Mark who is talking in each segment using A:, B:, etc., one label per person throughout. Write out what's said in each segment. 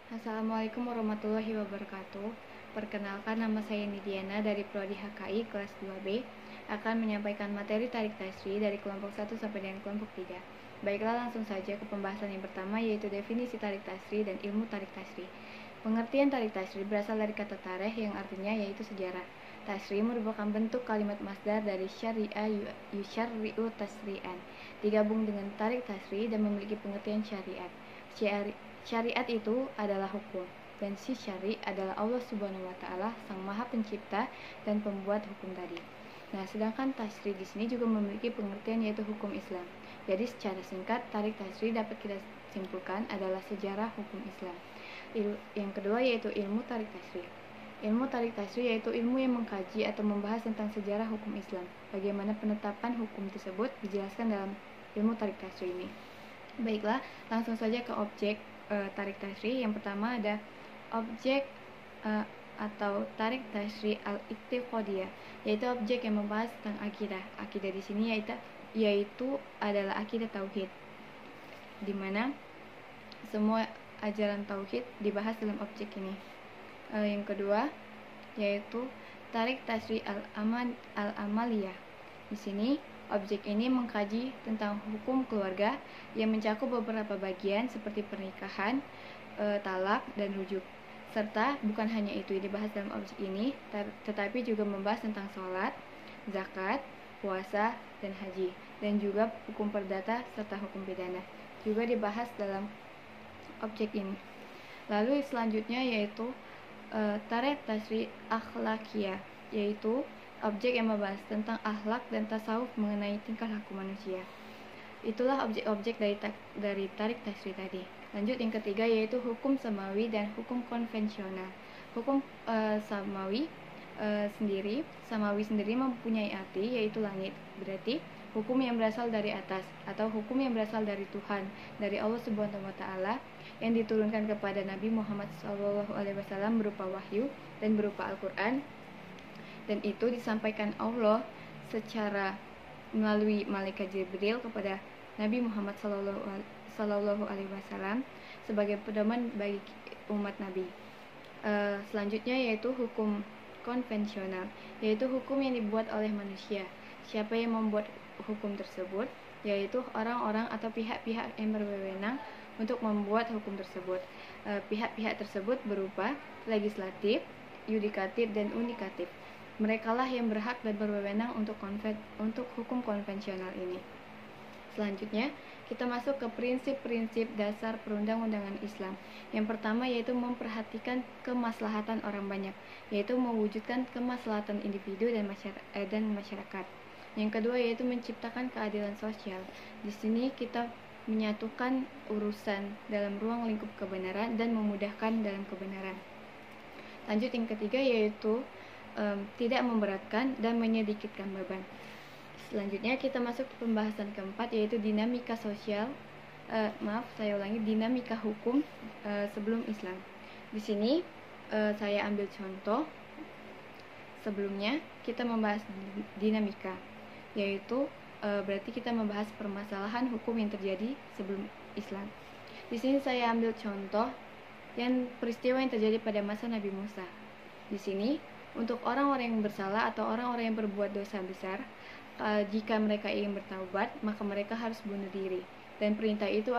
A: Assalamualaikum warahmatullahi wabarakatuh. Perkenalkan, nama saya Nidiana dari Prodi HKI kelas 2B akan menyampaikan materi tarik tasri dari kelompok 1 sampai dengan kelompok 3. Baiklah, langsung saja ke pembahasan yang pertama, yaitu definisi tarik tasri dan ilmu tarik tasri. Pengertian tarik tasri berasal dari kata tareh yang artinya yaitu sejarah. Tasri merupakan bentuk kalimat masdar dari syari'a yusyarri'u tasri'an, digabung dengan tarik tasri dan memiliki pengertian syariat. Syariat itu adalah hukum, dan si syari adalah Allah Subhanahu wa taala, Sang Maha Pencipta dan pembuat hukum tadi. Nah, sedangkan tasri di sini juga memiliki pengertian yaitu hukum Islam. Jadi secara singkat, tarik tasri dapat kita simpulkan adalah sejarah hukum Islam. Yang kedua yaitu ilmu tarik tasri. Ilmu tarik tasri yaitu ilmu yang mengkaji atau membahas tentang sejarah hukum Islam. Bagaimana penetapan hukum tersebut dijelaskan dalam ilmu tarik tasri ini. Baiklah, langsung saja ke objek tarik tasri. Yang pertama ada objek atau tarik tasri al-i'tiqadiyah, yaitu objek yang membahas tentang akidah. Akidah di sini yaitu adalah akidah tauhid, di mana semua ajaran tauhid dibahas dalam objek ini. Yang kedua yaitu tarik tasri al-amaliyah. Di sini objek ini mengkaji tentang hukum keluarga yang mencakup beberapa bagian seperti pernikahan, talak, dan rujuk. Serta bukan hanya itu yang dibahas dalam objek ini, tetapi juga membahas tentang sholat, zakat, puasa, dan haji, dan juga hukum perdata serta hukum pidana juga dibahas dalam objek ini. Lalu selanjutnya yaitu tarik tasri akhlakiyah, yaitu objek yang membahas tentang akhlak dan tasawuf mengenai tingkah laku manusia. Itulah objek-objek dari tarik tasri tadi. Lanjut yang ketiga yaitu hukum samawi dan hukum konvensional. Hukum samawi sendiri mempunyai arti yaitu langit. Berarti hukum yang berasal dari atas atau hukum yang berasal dari Tuhan, dari Allah Subhanahu wa taala, yang diturunkan kepada Nabi Muhammad SAW berupa wahyu dan berupa Al-Qur'an. Dan itu disampaikan Allah secara melalui malaikat Jibril kepada Nabi Muhammad SAW sebagai pedoman bagi umat Nabi. Selanjutnya yaitu hukum konvensional, yaitu hukum yang dibuat oleh manusia. Siapa yang membuat hukum tersebut? Yaitu orang-orang atau pihak-pihak yang berwenang untuk membuat hukum tersebut. Pihak-pihak tersebut berupa legislatif, yudikatif, dan unikatif. Merekalah yang berhak dan berwenang untuk hukum konvensional ini. Selanjutnya, kita masuk ke prinsip-prinsip dasar perundang-undangan Islam. Yang pertama yaitu memperhatikan kemaslahatan orang banyak, yaitu mewujudkan kemaslahatan individu dan masyarakat. Yang kedua yaitu menciptakan keadilan sosial. Di sini kita menyatukan urusan dalam ruang lingkup kebenaran dan memudahkan dalam kebenaran. Lanjut yang ketiga yaitu tidak memberatkan dan menyedikitkan beban. Selanjutnya kita masuk ke pembahasan keempat yaitu dinamika sosial. Dinamika hukum sebelum Islam. Di sini saya ambil contoh. Sebelumnya kita membahas dinamika, yaitu berarti kita membahas permasalahan hukum yang terjadi sebelum Islam. Di sini saya ambil contoh peristiwa yang terjadi pada masa Nabi Musa. Di sini untuk orang-orang yang bersalah atau orang-orang yang berbuat dosa besar, jika mereka ingin bertaubat, maka mereka harus bunuh diri. Dan perintah itu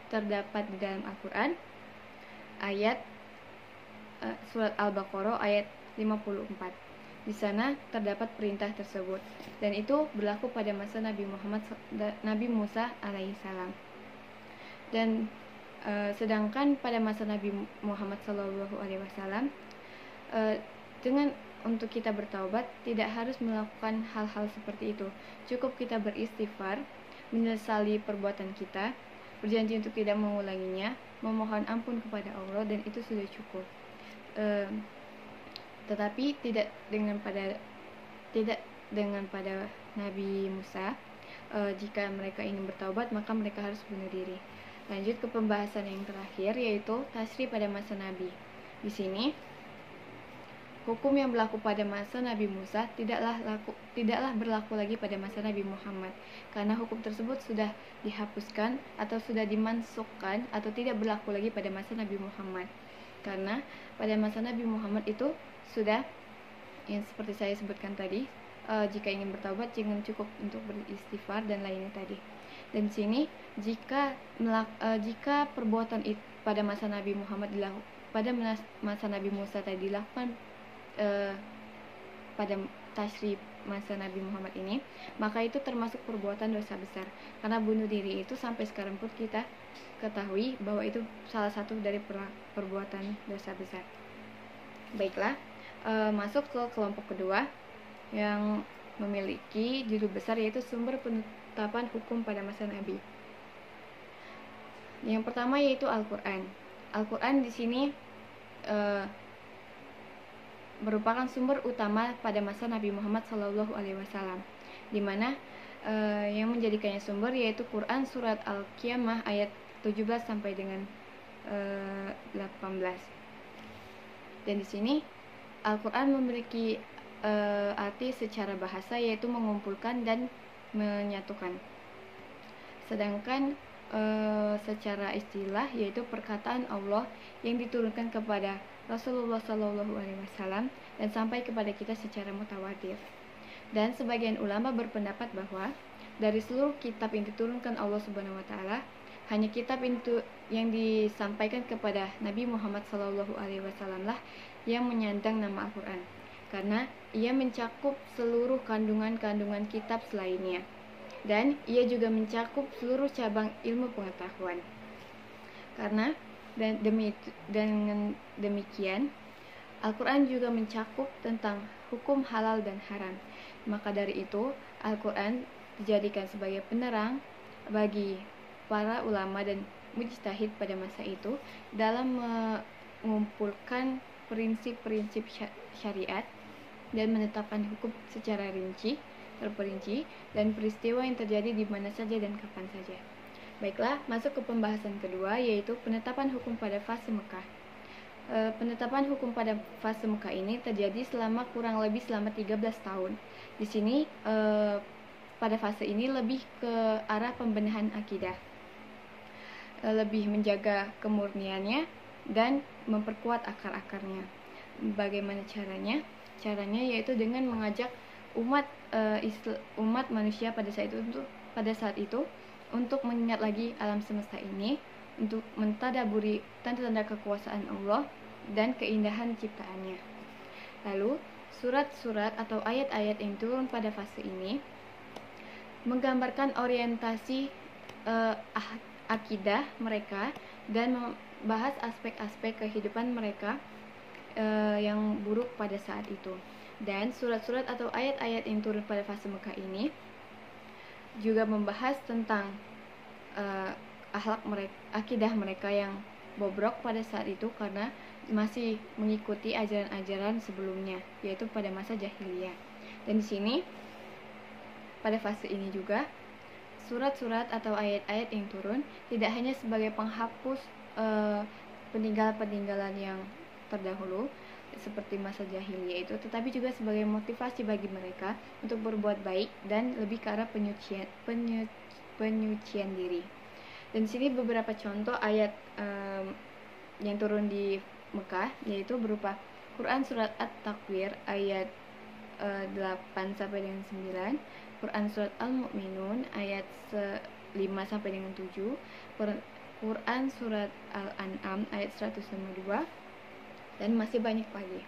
A: terdapat di dalam Al-Quran, surat Al-Baqarah ayat 54. Di sana terdapat perintah tersebut, dan itu berlaku pada masa Nabi Musa alaihissalam. Dan sedangkan pada masa Nabi Muhammad SAW, dengan untuk kita bertaubat tidak harus melakukan hal-hal seperti itu. Cukup kita beristighfar, menyesali perbuatan kita, berjanji untuk tidak mengulanginya, memohon ampun kepada Allah, dan itu sudah cukup. Tetapi tidak dengan pada Nabi Musa. Jika mereka ingin bertaubat maka mereka harus bunuh diri. Lanjut ke pembahasan yang terakhir yaitu tasri pada masa Nabi. Di sini hukum yang berlaku pada masa Nabi Musa tidaklah berlaku lagi pada masa Nabi Muhammad, karena hukum tersebut sudah dihapuskan atau sudah dimansukkan atau tidak berlaku lagi pada masa Nabi Muhammad. Karena pada masa Nabi Muhammad itu sudah, yang seperti saya sebutkan tadi, jika ingin bertaubat jangan cukup untuk beristighfar dan lainnya tadi. Dan di sini jika perbuatan itu pada masa Nabi Muhammad pada masa Nabi Musa tadi dilakukan pada tashrif masa Nabi Muhammad ini, maka itu termasuk perbuatan dosa besar, karena bunuh diri itu sampai sekarang pun kita ketahui bahwa itu salah satu dari perbuatan dosa besar. Baiklah, masuk ke kelompok kedua yang memiliki judul besar, yaitu sumber penetapan hukum pada masa Nabi. Yang pertama yaitu Al-Quran. Al-Quran di sini merupakan sumber utama pada masa Nabi Muhammad SAW, di mana yang menjadikannya sumber yaitu Quran surat Al-Qiyamah ayat 17 sampai dengan 18. Dan di sini Al-Quran memiliki arti secara bahasa, yaitu mengumpulkan dan menyatukan. Sedangkan secara istilah yaitu perkataan Allah yang diturunkan kepada Rasulullah SAW dan sampai kepada kita secara mutawatir. Dan sebagian ulama berpendapat bahwa dari seluruh kitab yang diturunkan Allah Subhanahu wa taala, hanya kitab itu yang disampaikan kepada Nabi Muhammad SAW lah yang menyandang nama Al-Quran, karena ia mencakup seluruh kandungan-kandungan kitab selainnya, dan ia juga mencakup seluruh cabang ilmu pengetahuan. Karena dengan demikian, Al-Quran juga mencakup tentang hukum halal dan haram. Maka dari itu, Al-Quran dijadikan sebagai penerang bagi para ulama dan mujtahid pada masa itu dalam mengumpulkan prinsip-prinsip syariat dan menetapkan hukum secara terperinci dan peristiwa yang terjadi di mana saja dan kapan saja. Baiklah, masuk ke pembahasan kedua, yaitu penetapan hukum pada fase Mekah. Penetapan hukum pada fase Mekah ini terjadi kurang lebih selama 13 tahun. Di sini pada fase ini lebih ke arah pembenahan akidah, lebih menjaga kemurniannya dan memperkuat akar-akarnya. Bagaimana caranya? Caranya yaitu dengan mengajak umat manusia pada saat itu untuk mengingat lagi alam semesta ini, untuk mentadaburi tanda-tanda kekuasaan Allah dan keindahan ciptaannya. Lalu, surat-surat atau ayat-ayat yang turun pada fase ini menggambarkan orientasi akidah mereka dan membahas aspek-aspek kehidupan mereka yang buruk pada saat itu. Dan surat-surat atau ayat-ayat yang turun pada fase Mekah ini juga membahas tentang akhlak mereka, akidah mereka yang bobrok pada saat itu karena masih mengikuti ajaran-ajaran sebelumnya, yaitu pada masa jahiliyah. Dan di sini pada fase ini juga surat-surat atau ayat-ayat yang turun tidak hanya sebagai penghapus peninggalan-peninggalan yang terdahulu seperti masa jahiliyah itu, tetapi juga sebagai motivasi bagi mereka untuk berbuat baik dan lebih ke arah penyucian diri. Dan di sini beberapa contoh ayat yang turun di Mekah, yaitu berupa Quran surat At-Takwir ayat 8 sampai dengan 9, Quran surat Al-Mu'minun ayat 5 sampai dengan 7, Quran surat Al-An'am ayat 152, dan masih banyak lagi.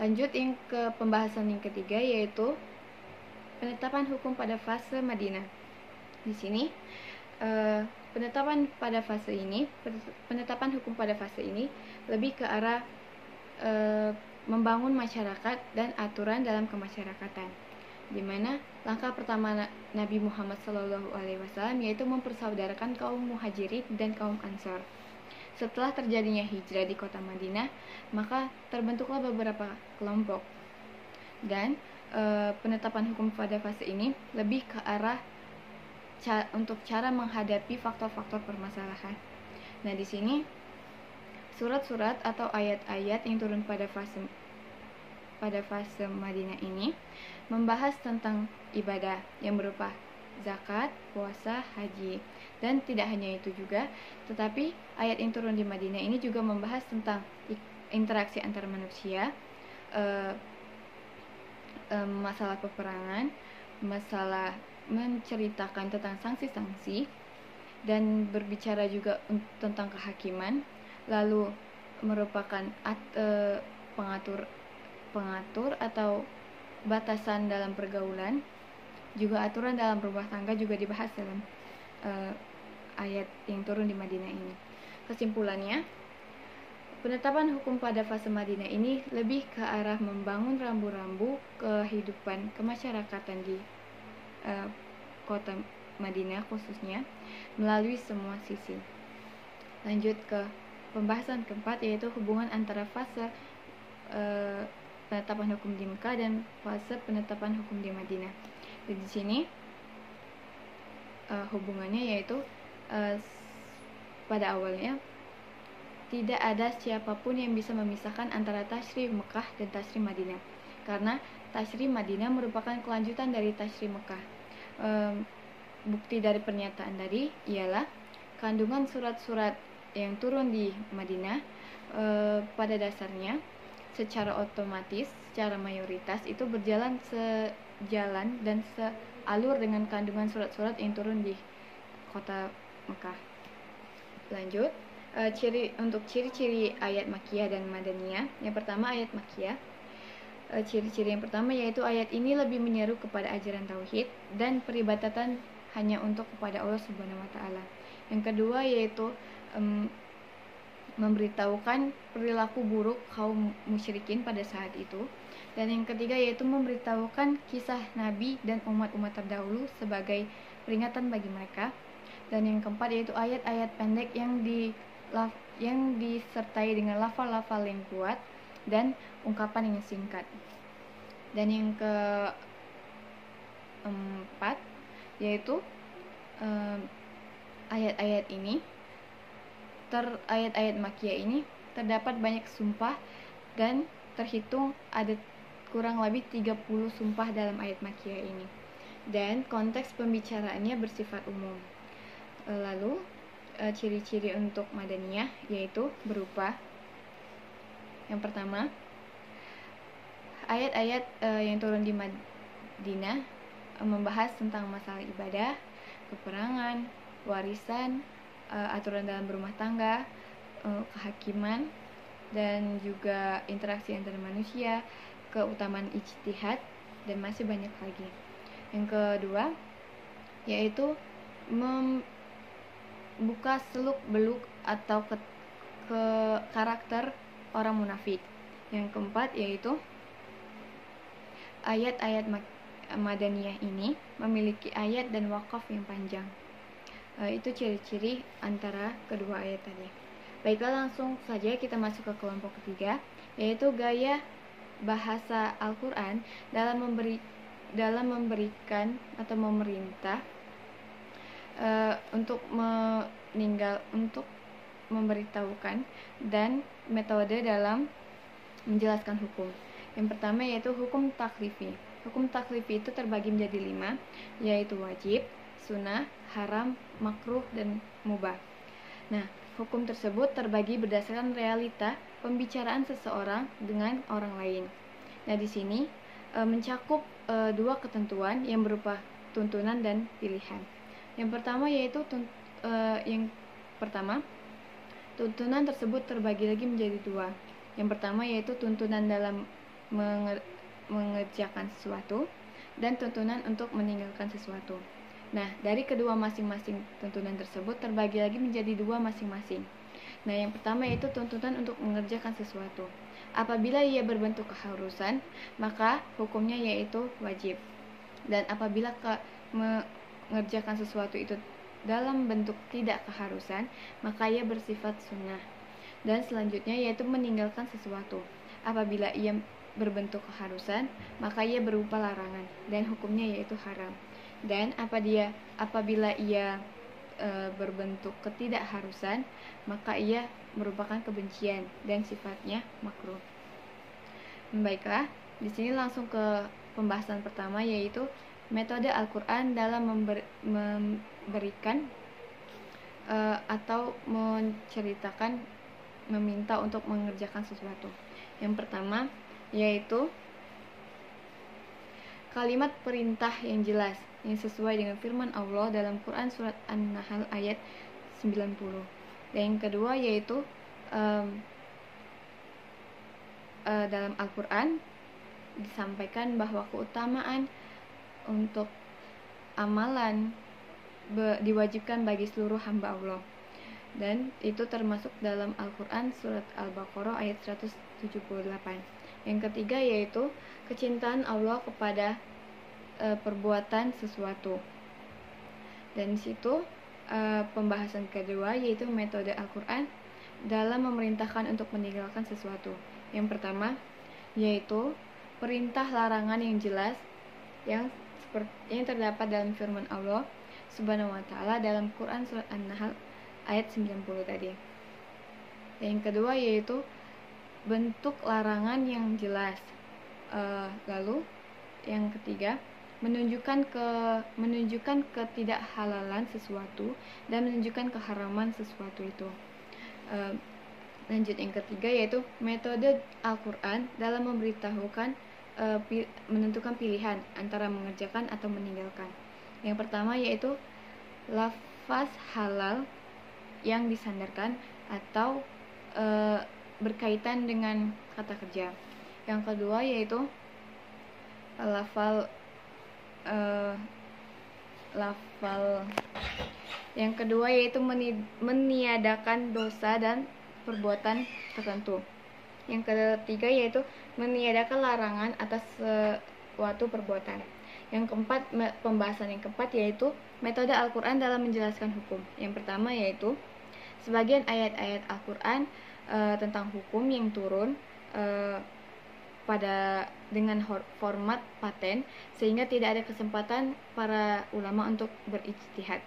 A: Lanjut yang ke pembahasan yang ketiga, yaitu penetapan hukum pada fase Madinah. Di sini penetapan hukum pada fase ini lebih ke arah membangun masyarakat dan aturan dalam kemasyarakatan, di mana langkah pertama Nabi Muhammad SAW yaitu mempersaudarakan kaum Muhajirin dan kaum Ansar. Setelah terjadinya hijrah di kota Madinah, maka terbentuklah beberapa kelompok, dan penetapan hukum pada fase ini lebih ke arah untuk cara menghadapi faktor-faktor permasalahan. Nah, di sini surat-surat atau ayat-ayat yang turun pada fase pada fase Madinah ini membahas tentang ibadah yang berupa zakat, puasa, haji. Dan tidak hanya itu juga, tetapi ayat yang turun di Madinah ini juga membahas tentang interaksi antar manusia, masalah peperangan, masalah menceritakan tentang sanksi-sanksi, dan berbicara juga tentang kehakiman, lalu merupakan pengatur atau batasan dalam pergaulan, juga aturan dalam rumah tangga juga dibahas dalam ayat yang turun di Madinah ini. Kesimpulannya, penetapan hukum pada fase Madinah ini lebih ke arah membangun rambu-rambu kehidupan kemasyarakatan di kota Madinah khususnya melalui semua sisi. Lanjut ke pembahasan keempat, yaitu hubungan antara fase penetapan hukum di Mekah dan fase penetapan hukum di Madinah. Di sini hubungannya yaitu pada awalnya tidak ada siapapun yang bisa memisahkan antara tasyri Mekah dan tasyri Madinah, karena tasyri Madinah merupakan kelanjutan dari tasyri Mekah. Bukti dari pernyataan tadi ialah kandungan surat-surat yang turun di Madinah pada dasarnya secara otomatis, secara mayoritas itu berjalan sejalan dan sealur dengan kandungan surat-surat yang turun di kota Mekah. Lanjut, untuk ciri-ciri ayat Makkiyah dan Madaniyah. Yang pertama, ayat Makkiyah. Ciri-ciri yang pertama yaitu ayat ini lebih menyeru kepada ajaran tauhid dan peribadatan hanya untuk kepada Allah Subhanahu wa taala. Yang kedua yaitu memberitahukan perilaku buruk kaum musyrikin pada saat itu. Dan yang ketiga yaitu memberitahukan kisah Nabi dan umat-umat terdahulu sebagai peringatan bagi mereka. Dan yang keempat yaitu ayat-ayat pendek yang disertai dengan lafal-lafal yang kuat dan ungkapan yang singkat. Dan yang keempat yaitu ayat-ayat Makkiyah ini terdapat banyak sumpah dan terhitung ada kurang lebih 30 sumpah dalam ayat Makkiyah ini. Dan konteks pembicaraannya bersifat umum. Lalu ciri-ciri untuk Madaniyah yaitu berupa yang pertama, ayat-ayat yang turun di Madinah membahas tentang masalah ibadah, peperangan, warisan, aturan dalam berumah tangga, kehakiman, dan juga interaksi antar manusia, keutamaan ijtihad, dan masih banyak lagi. Yang kedua yaitu membuka seluk-beluk atau ke karakter orang munafik. Yang keempat yaitu ayat-ayat Madaniyah ini memiliki ayat dan wakaf yang panjang. Itu ciri-ciri antara kedua ayat tadi. Baiklah, langsung saja kita masuk ke kelompok ketiga, yaitu gaya bahasa Al-Quran dalam memberikan atau memerintah untuk memberitahukan, dan metode dalam menjelaskan hukum. Yang pertama yaitu hukum taklifi. Hukum taklifi itu terbagi menjadi 5, yaitu wajib, sunnah, haram, makruh, dan mubah. Nah, hukum tersebut terbagi berdasarkan realita pembicaraan seseorang dengan orang lain. Nah, di sini mencakup 2 ketentuan yang berupa tuntunan dan pilihan. Yang pertama yaitu tuntunan tersebut terbagi lagi menjadi 2. Yang pertama yaitu tuntunan dalam mengerjakan sesuatu dan tuntunan untuk meninggalkan sesuatu. Nah, dari kedua masing-masing tuntunan tersebut terbagi lagi menjadi 2 masing-masing. Nah, yang pertama yaitu tuntutan untuk mengerjakan sesuatu. Apabila ia berbentuk keharusan, maka hukumnya yaitu wajib. Dan apabila mengerjakan sesuatu itu dalam bentuk tidak keharusan, maka ia bersifat sunnah. Dan selanjutnya yaitu meninggalkan sesuatu. Apabila ia berbentuk keharusan, maka ia berupa larangan dan hukumnya yaitu haram. Dan apabila ia berbentuk ketidakharusan, maka ia merupakan kebencian dan sifatnya makruh. Baiklah, Di sini langsung ke pembahasan pertama, yaitu metode Al-Quran dalam memberikan atau menceritakan, meminta untuk mengerjakan sesuatu. Yang pertama yaitu kalimat perintah yang jelas yang sesuai dengan firman Allah dalam Quran surat An-Nahl ayat 90. Dan yang kedua yaitu dalam Al-Quran disampaikan bahwa keutamaan untuk amalan diwajibkan bagi seluruh hamba Allah, dan itu termasuk dalam Al-Quran surat Al-Baqarah ayat 178. Yang ketiga yaitu kecintaan Allah kepada perbuatan sesuatu, dan di situ pembahasan kedua yaitu metode Al-Quran dalam memerintahkan untuk meninggalkan sesuatu. Yang pertama yaitu perintah larangan yang jelas yang terdapat dalam firman Allah Subhanahu wa ta'ala dalam Quran surat An-Nahl ayat 90 tadi. Yang kedua yaitu bentuk larangan yang jelas. Lalu yang ketiga menunjukkan ketidakhalalan sesuatu dan menunjukkan keharaman sesuatu itu. Lanjut yang ketiga yaitu metode Al-Quran dalam memberitahukan menentukan pilihan antara mengerjakan atau meninggalkan. Yang pertama yaitu lafaz halal yang disandarkan atau berkaitan dengan kata kerja. Yang kedua yaitu lafal yang kedua yaitu meniadakan dosa dan perbuatan tertentu. Yang ketiga yaitu meniadakan larangan atas suatu perbuatan. Yang keempat, pembahasan yang keempat yaitu metode Al-Quran dalam menjelaskan hukum. Yang pertama yaitu sebagian ayat-ayat Al-Quran tentang hukum yang turun dengan format paten, sehingga tidak ada kesempatan para ulama untuk berijtihad.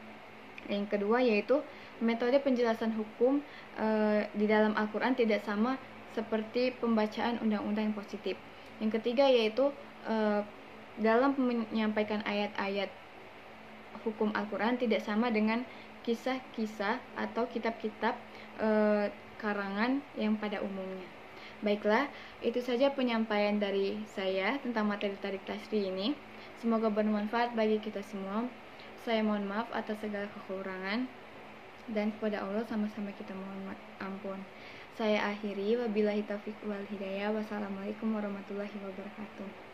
A: Yang kedua yaitu metode penjelasan hukum di dalam Al-Quran tidak sama seperti pembacaan undang-undang yang positif. Yang ketiga yaitu dalam menyampaikan ayat-ayat hukum Al-Quran tidak sama dengan kisah-kisah atau kitab-kitab karangan yang pada umumnya. Baiklah, itu saja penyampaian dari saya tentang materi tarik tasrih ini. Semoga bermanfaat bagi kita semua. Saya mohon maaf atas segala kekurangan, dan kepada Allah sama-sama kita mohon ampun. Saya akhiri, wabillahi taufiq wal hidayah. Wassalamualaikum warahmatullahi wabarakatuh.